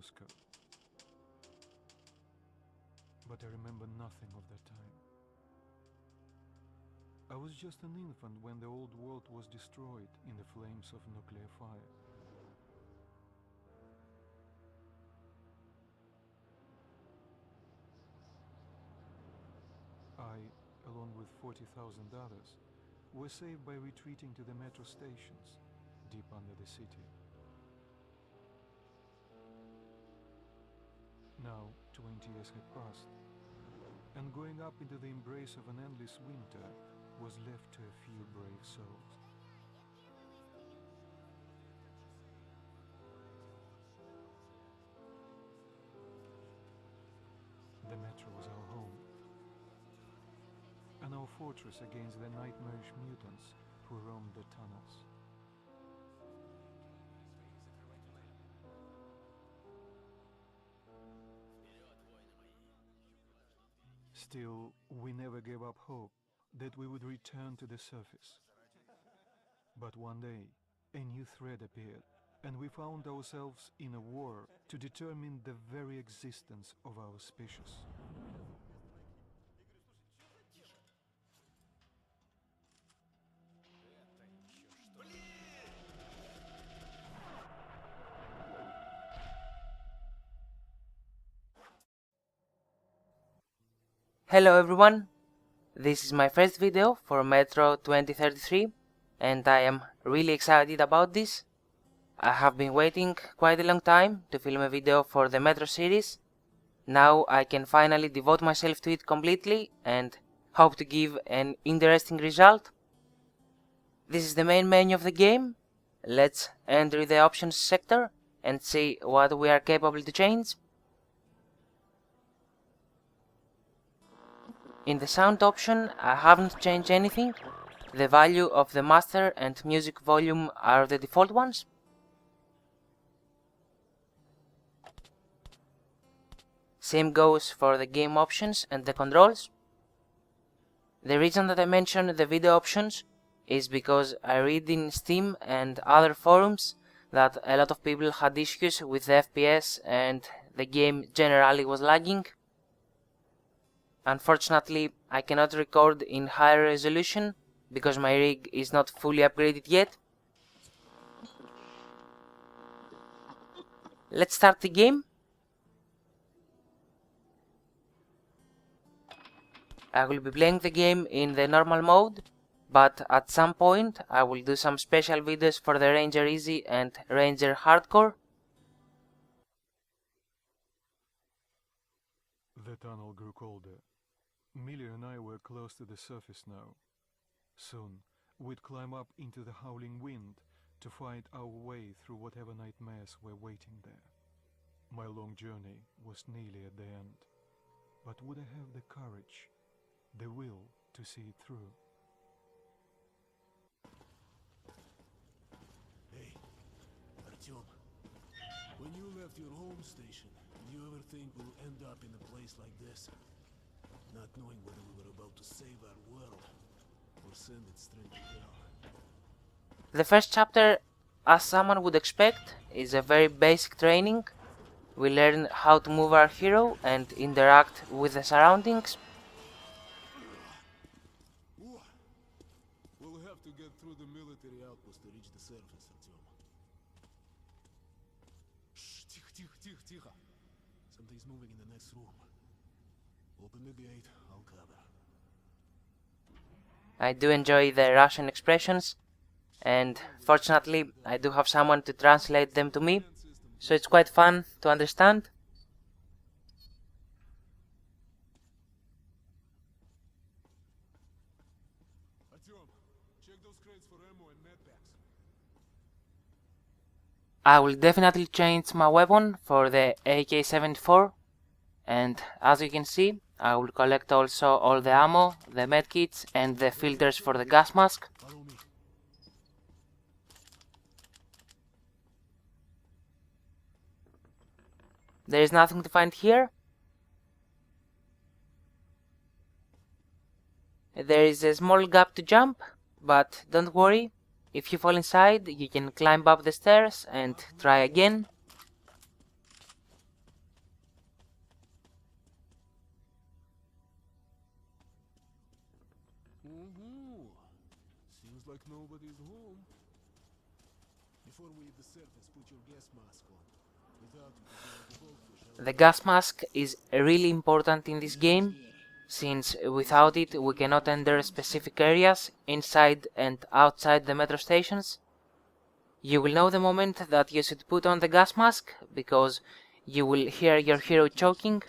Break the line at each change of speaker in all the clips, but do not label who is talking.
Moscow. But I remember nothing of that time. I was just an infant when the old world was destroyed in the flames of nuclear fire. I, along with 40,000 others, were saved by retreating to the metro stations, deep under the city. Now, 20 years had passed, and going up into the embrace of an endless winter was left to a few brave souls. The metro was our home, and our fortress against the nightmarish mutants who roamed the tunnels. Still, we never gave up hope that we would return to the surface. But one day, a new threat appeared, and we found ourselves in a war to determine the very existence of our species.
Hello everyone, this is my first video for Metro 2033 and I am really excited about this. I have been waiting quite a long time to film a video for the Metro series. Now I can finally devote myself to it completely and hope to give an interesting result. This is the main menu of the game. Let's enter the options sector and see what we are capable to change. In the sound option, I haven't changed anything. The value of the master and music volume are the default ones. Same goes for the game options and the controls. The reason that I mention the video options is because I read in Steam and other forums that a lot of people had issues with the FPS and the game generally was lagging. Unfortunately, I cannot record in higher resolution because my rig is not fully upgraded yet. Let's start the game. I will be playing the game in the normal mode, but at some point I will do some special videos for the Ranger Easy and Ranger Hardcore.
The tunnel grew colder. Millie and I were close to the surface now. Soon, we'd climb up into the howling wind to fight our way through whatever nightmares were waiting there. My long journey was nearly at the end, but would I have the courage, the will to see it through?
Hey, Artyom, when you left your home station, did you ever think we'll end up in a place like this? Not knowing whether we were about to save our world or send it straight to hell.
The first chapter, as someone would expect, is a very basic training. We learn how to move our hero and interact with the surroundings.
We'll have to get through the military outpost to reach the surface, Artyom. Shh, тихо. Something's moving in the next room. Open the gate, I'll cover.
I do enjoy the Russian expressions, and fortunately I do have someone to translate them to me, so it's quite fun to understand.
Artyom, check those crates for ammo and medpacks.
I will definitely change my weapon for the AK-74, and as you can see, I will collect also all the ammo, the medkits and the filters for the gas mask.
Follow me.
There is nothing to find here. There is a small gap to jump, but don't worry, if you fall inside you can climb up the stairs and try again.
like nobody's home. Before we hit the surface, put your gas mask on. Without it, you'll be like a goldfish.
The gas mask is really important in this game, since without it we cannot enter specific areas inside and outside the metro stations. You will know the moment that you should put on the gas mask, because you will hear your hero choking.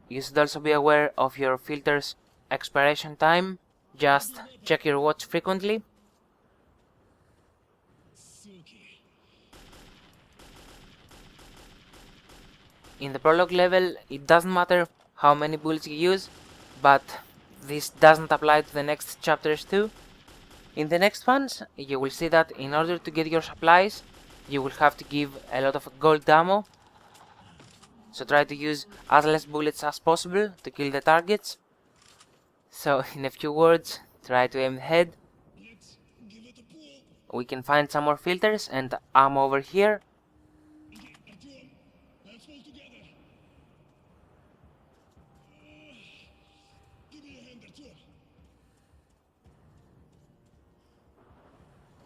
You should also be aware of your filter's expiration time. Just check your watch frequently. In the prologue level, it doesn't matter how many bullets you use, but this doesn't apply to the next chapters too. In the next ones, you will see that in order to get your supplies, you will have to give a lot of gold ammo. So try to use as less bullets as possible to kill the targets. So in a few words, try to aim the head. We can find some more filters and ammo over here.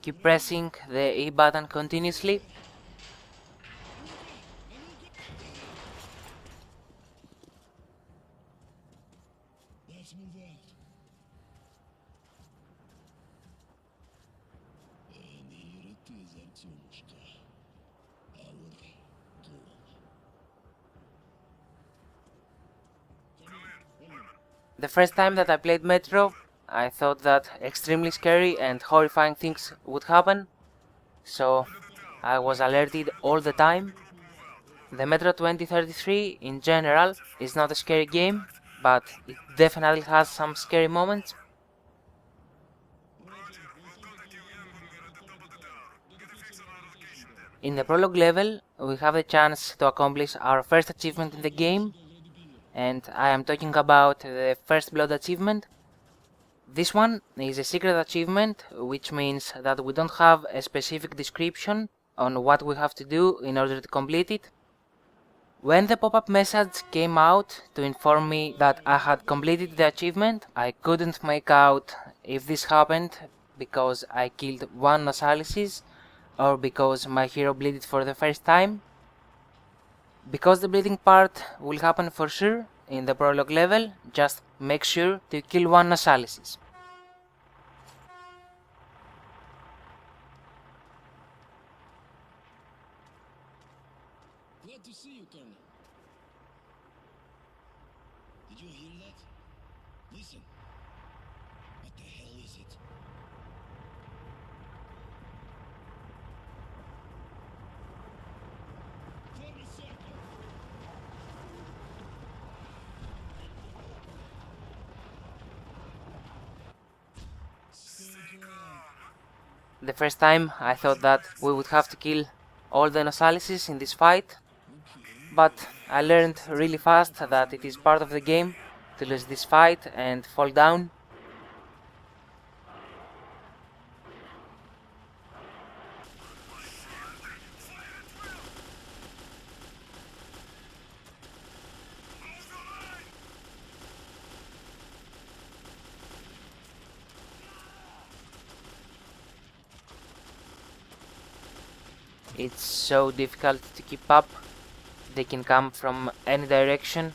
Keep pressing the A button continuously.
Let's move out. And here it is, Artyomушka. Our goal.
The first time that I played Metro, I thought that extremely scary and horrifying things would happen, so I was alerted all the time. The Metro 2033 in general is not a scary game, but it definitely has some scary moments. In the prologue level, we have the chance to accomplish our first achievement in the game, and I am talking about the First Blood achievement. This one is a secret achievement, which means that we don't have a specific description on what we have to do in order to complete it. When the pop-up message came out to inform me that I had completed the achievement, I couldn't make out if this happened because I killed one nosalises or because my hero bleeded for the first time. Because the bleeding part will happen for sure in the prologue level, just make sure to kill one nosalises.
Glad to see you, Colonel. Did you hear that? Listen. What the hell is it? Form a circle. Stay calm.
The first time I thought that we would have to kill all the nosalises in this fight, but I learned really fast that it is part of the game to lose this fight and fall down. It's so difficult to keep up. They can come from any direction.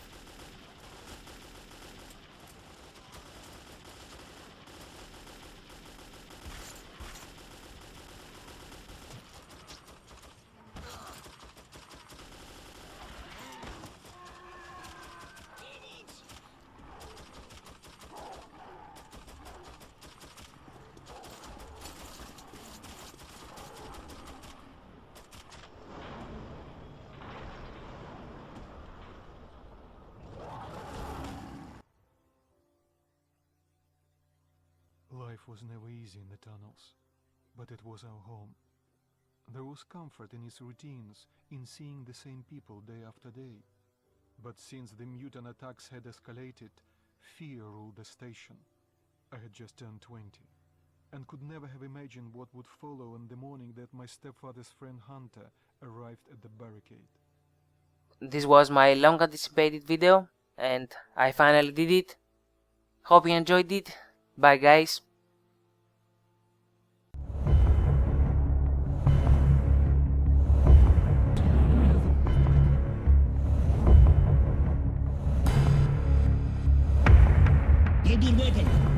Life was never easy in the tunnels, but it was our home. There was comfort in its routines, in seeing the same people day after day. But since the mutant attacks had escalated, fear ruled the station. I had just turned 20, and could never have imagined what would follow on the morning that my stepfather's friend Hunter arrived at the barricade.
This was my long anticipated video, and I finally did it. Hope you enjoyed it. Bye guys.
bir weapon.